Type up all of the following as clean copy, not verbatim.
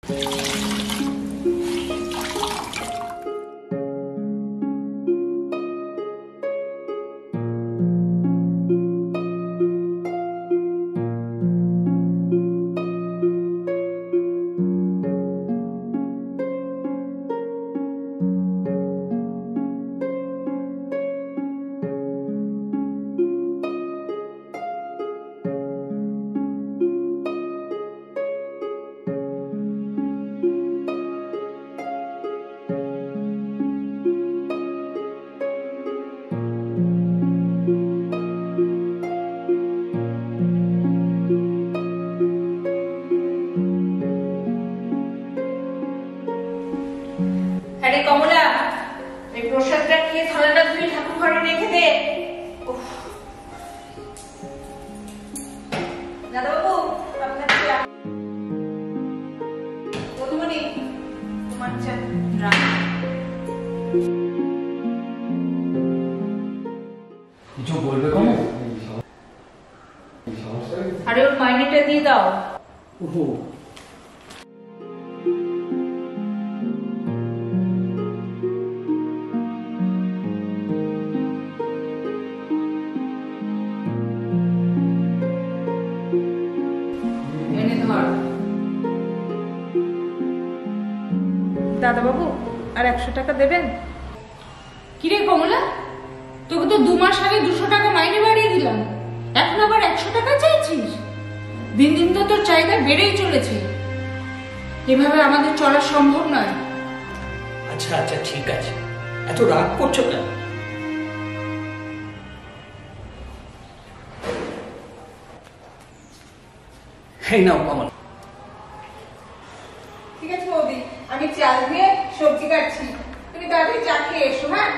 আরে কমলা, এই প্রসাদটা খেয়ে থালাটা ধুয়ে ঠাকুর ঘরে রেখে দে। দাদাবাবু, আপনার চা। মধুমণি, তোমার চা। কিছু বলবে কম? আরে ওর মাইনেটা দিয়ে দাও। ওহো, দাদাবাবু, আর 100 টাকা দেবেন? কিরে কমলা, তোকে তো 2 মাস আগে 200 টাকা মাইনে বাড়িয়ে দিলাম, এখন আবার 100 টাকা চাইছিস? দিন দিন তো তোর চাহিদা বেড়েই চলেছে, এভাবে আমাদের চলা সম্ভব নয়। আচ্ছা আচ্ছা ঠিক আছে, এত রাগ করছো কেন? এই নাও কমল। ঠিক আছে বৌদি, আমি চাল দিয়ে সবজি কাটছি, তুমি তাড়াতাড়ি চা খেয়ে এসো। হ্যাঁ,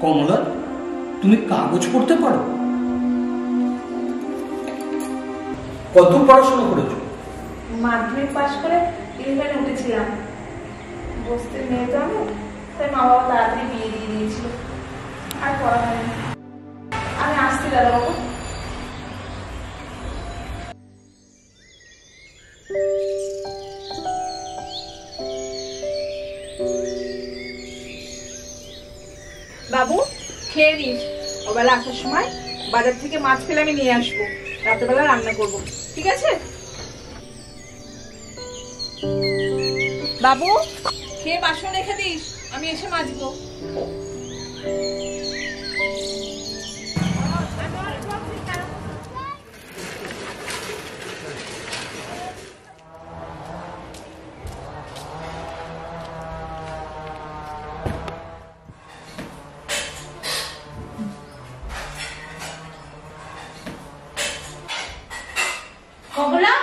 কমলা, তুমি কাগজ পড়তে পারো? কত পড়াশোনা করেছো? মাধ্যমিক পাশ করে 11 উঠেছিলাম। বসতে মেয়ে তো আমি, তাই মা বাবা তাড়াতাড়ি বিয়ে দিয়ে দিয়েছিল, আর পড়া হয়নি। আমি আসছি দাদাবাবু। বাবু, খেয়ে নিস, ওবেলা আসার সময় বাজার থেকে মাছ পেলে আমি নিয়ে আসবো, রাত্রেবেলা রান্না করবো, ঠিক আছে? বাবু, খেয়ে বাসন রেখে দিস, আমি এসে মাজবো। কমলা,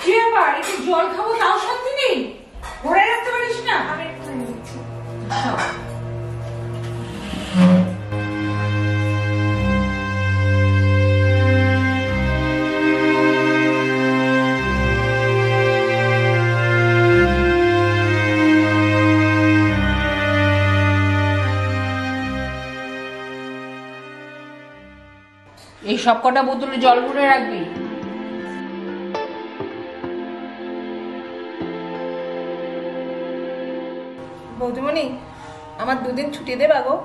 কি ব্যাপার? একটু জল খাবো তাও শান্তি নেই, ঘরে রাখতে পারিস না? আমি এক্ষুনি নিচ্ছি। এই সব কটা বোতলে জল ভরে রাখবি। বৌদিমণি, আমার 2 দিন ছুটি দেবা গো?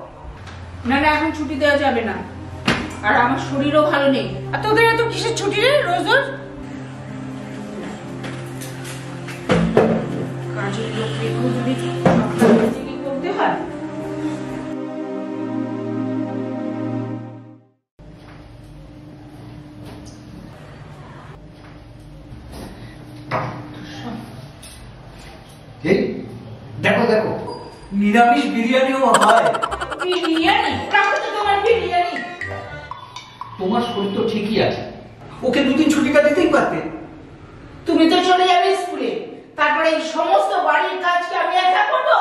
না না, এখন ছুটি দেওয়া যাবে না, আর আমার শরীরও ভালো নেই। আর তোদের এত কিসের ছুটি রে রোজ রোজ? কাজের লোক রেখো যদি করতে হয়। নিরামিষ বিরিয়ানিও হয়। বিরিয়ানি? রাখো তো তোমার বিরিয়ানি। তোমার শরীর তো ঠিকই আছে, ওকে দুদিন ছুটিটা দিতেই পারতে। তুমি তো চলে যাবে স্কুলে, তারপরে এই সমস্ত বাড়ির কাজকে আমি একা করবো?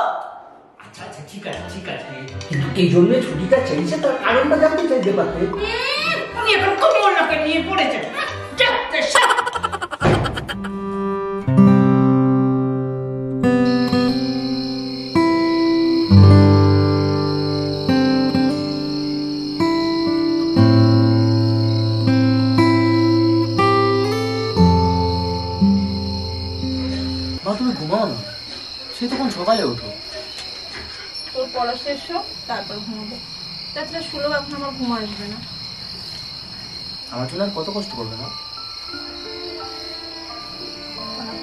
আচ্ছা আচ্ছা ঠিক আছে ঠিক আছে, কিন্তু এই জন্য ছুটিটা চাইছে, তার কারণটা জানতে চাইতে পারতে। উনি এবার কমলাকে নিয়ে পড়েছে। মা তুমি ঘুমাও না, সে তখন সকালে ওঠো। তোর পড়া শেষ হোক তারপর ঘুমাবো, তাছাড়া সুলভ এখন আমার ঘুম আসবে না। আমার জন্য আর কত কষ্ট করবে না?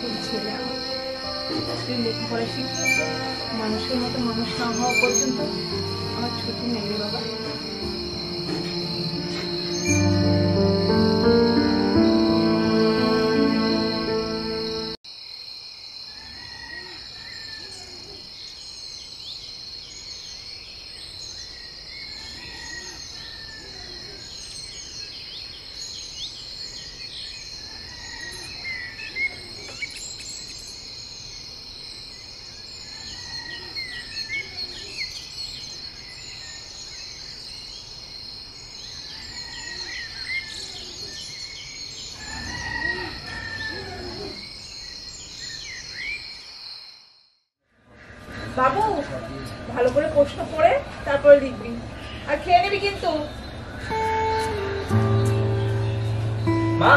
তোর ছেলে আমার, তুই লেখাপড়া শিখবি, মানুষের মতো মানুষ না হওয়া পর্যন্ত আমার ছুটি নেই রে বাবা। বাবু, ভালো করে প্রশ্ন পড়ে তারপরে লিখবি, আর খেয়ে নিবি কিন্তু। মা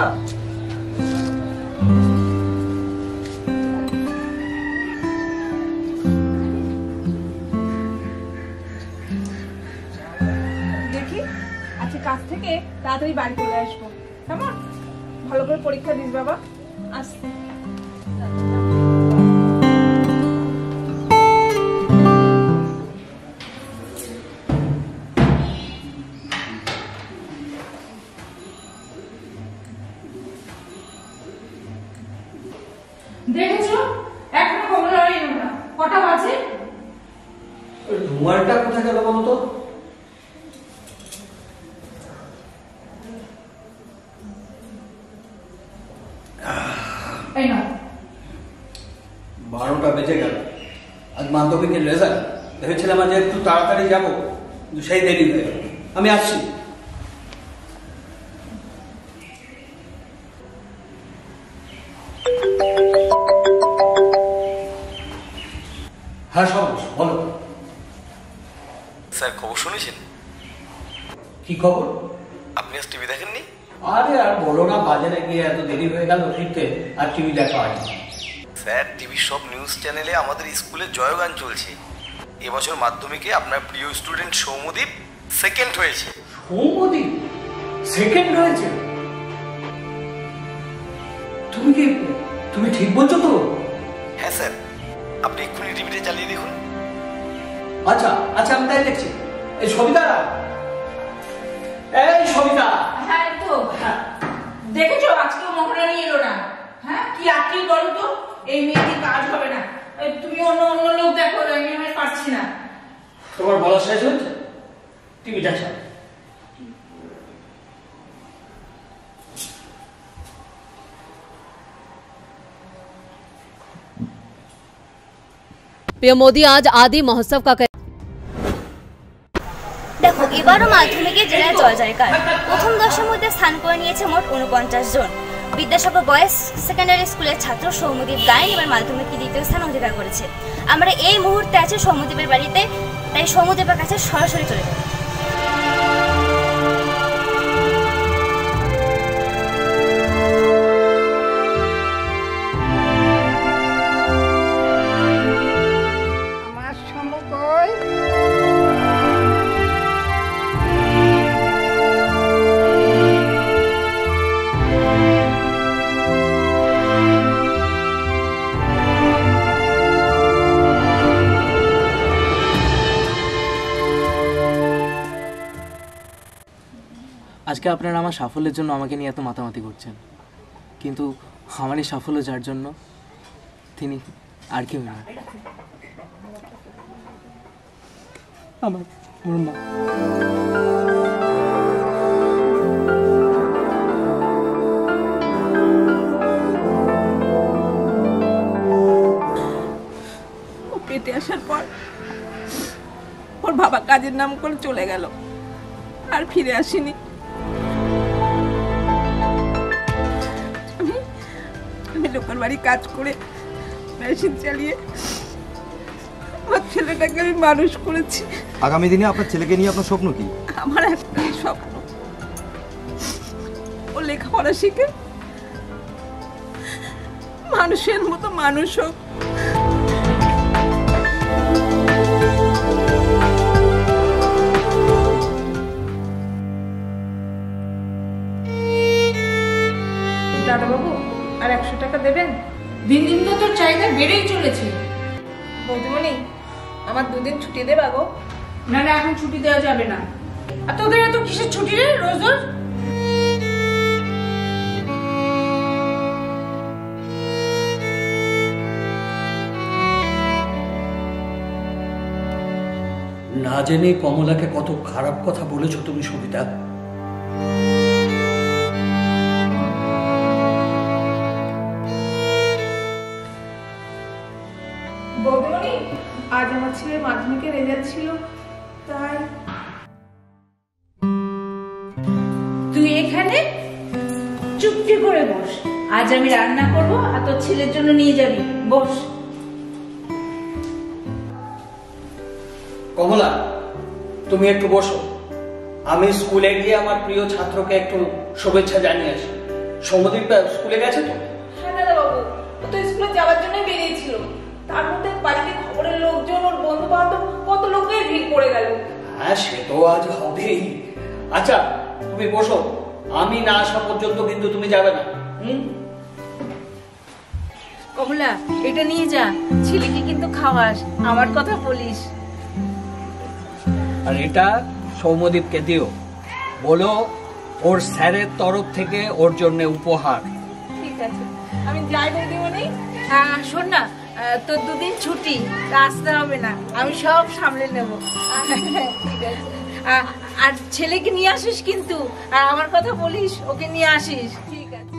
দেখি আজকে কাজ থেকে তাড়াতাড়ি বাড়ি চলে আসবো, কেমন? ভালো করে পরীক্ষা দিস বাবা। আসতে দেখেছো, এখনো কমলা এলো না। কটা বাজে? রুমালটা কোথায় গেল বলো তো? এই না, 12টা বেজে গেল। আজ মাধ্যমিকের রেজাল্ট, ভেবেছিলাম আজ একটু তাড়াতাড়ি যাবো, কিন্তু সেই দেরি হয়ে গেল। আমি আসছি। হ্যাঁ সব বলো। স্যার খবর শুনেছেন? কি খবর? আপনি আজ টিভি দেখেননি? আরে আর বলো না, বাজারে গিয়ে এত দেরি হয়ে গেল ফিরতে, আর টিভি দেখা হয়নি। স্যার টিভির সব নিউজ চ্যানেলে আমাদের স্কুলে জয়গান চলছে। এবছর মাধ্যমিকে আপনার প্রিয় স্টুডেন্ট সৌম্যদীপ সেকেন্ড হয়েছে। সৌম্যদীপ সেকেন্ড হয়েছে? তুমি ঠিক বলছো তো? হ্যাঁ স্যার, আপনি এক্ষুনি টিভিটা চালিয়ে দেখুন। আচ্ছা আচ্ছা, আমি তাই দেখছি। এই সবিতা, এই সবিতা। হ্যাঁ তো দেখেছো, আজকেও মহারানী এলো না। হ্যাঁ, কি আটকে বলো তো, এই মেয়েটি কাজ হবে না। তুমি অন্য অন্য লোক দেখো, আমি পারছি না। তোমার বলা শেষ হচ্ছে, টিভিটা চাও। पीएम मोदी आज आदि महोत्सव का দেখো এবারও মাধ্যমিকে জেলায় জয় জয়কার। প্রথম 10-এর মধ্যে স্থান করে নিয়েছে মোট 49 জন। বিদ্যাসাগর বয়েজ সেকেন্ডারি স্কুলের ছাত্র সৌম্যদীপ গায়েন এবার মাধ্যমিকে দ্বিতীয় স্থান অধিকার করেছে। আমরা এই মুহূর্তে আছি সৌম্যদীপের বাড়িতে, তাই সৌম্যদীপের কাছে সরাসরি চলে যাব। আজকে আপনারা আমার সাফল্যের জন্য আমাকে নিয়ে এত মাতামাতি করছেন, কিন্তু আমার এই সাফল্য যার জন্য তিনি আর কেউ না। আমার মা। ও পেটে আসার পর ওর বাবা কাজের নাম করে চলে গেল, আর ফিরে আসেনি। আমি লোকের বাড়ি কাজ করে মেশিন চালিয়ে আমার ছেলেটাকে আমি মানুষ করেছি। আগামী দিনে আপনার ছেলেকে নিয়ে আপনার স্বপ্ন কি? আমার একটাই স্বপ্ন, ও লেখাপড়া শিখে মানুষের মতো মানুষ হোক। দাদাবাবু আর 100 টাকা দেবেন? দিন দিন তো তোর চাহিদা বেড়েই চলেছে। বৌদিমণি, আমার 2 দিন ছুটি দেবা গো? না না, এখন ছুটি দেওয়া যাবে না। আর তোদের এত কিসের ছুটি রে রোজ রোজ? না জেনে কমলাকে কত খারাপ কথা বলেছো তুমি সবিতা। বৌদিমণি, আজ আমার ছেলের মাধ্যমিকের রেজাল্ট ছিল, তাই। তুই এখানে চুপটি করে বস, আজ আমি রান্না করব আর তোর ছেলের জন্য নিয়ে যাবি। বস। কমলা, তুমি একটু বসো, আমি স্কুলে গিয়ে আমার প্রিয় ছাত্রকে একটু শুভেচ্ছা জানিয়ে আসি। সৌম্যদীপ স্কুলে গেছে তো? হ্যাঁ দাদাবাবু, ও তো স্কুলে যাওয়ার জন্যই বেরিয়েছিল, তার মধ্যে বাড়িতে খবরের লোকজন, ওর বন্ধু বান্ধব, কত লোকের ভিড় পড়ে গেল। হ্যাঁ, সে তো আজ হবেই। আচ্ছা তুমি বসো, আমি না আসা পর্যন্ত কিন্তু তুমি যাবে না। কমলা, এটা নিয়ে যা, ছেলেকে কিন্তু খাওয়াস, আমার কথা বলিস। আর এটা সৌম্যদীপকে দিও, বলো ওর স্যারের তরফ থেকে ওর জন্য উপহার। ঠিক আছে, আমি যাই বৌদিমণি। শোন না, তোর 2 দিন ছুটি, আসতে হবে না, আমি সব সামলে নেব। ঠিক আছে। আর ছেলেকে নিয়ে আসিস কিন্তু, আর আমার কথা বলিস, ওকে নিয়ে আসিস। ঠিক আছে।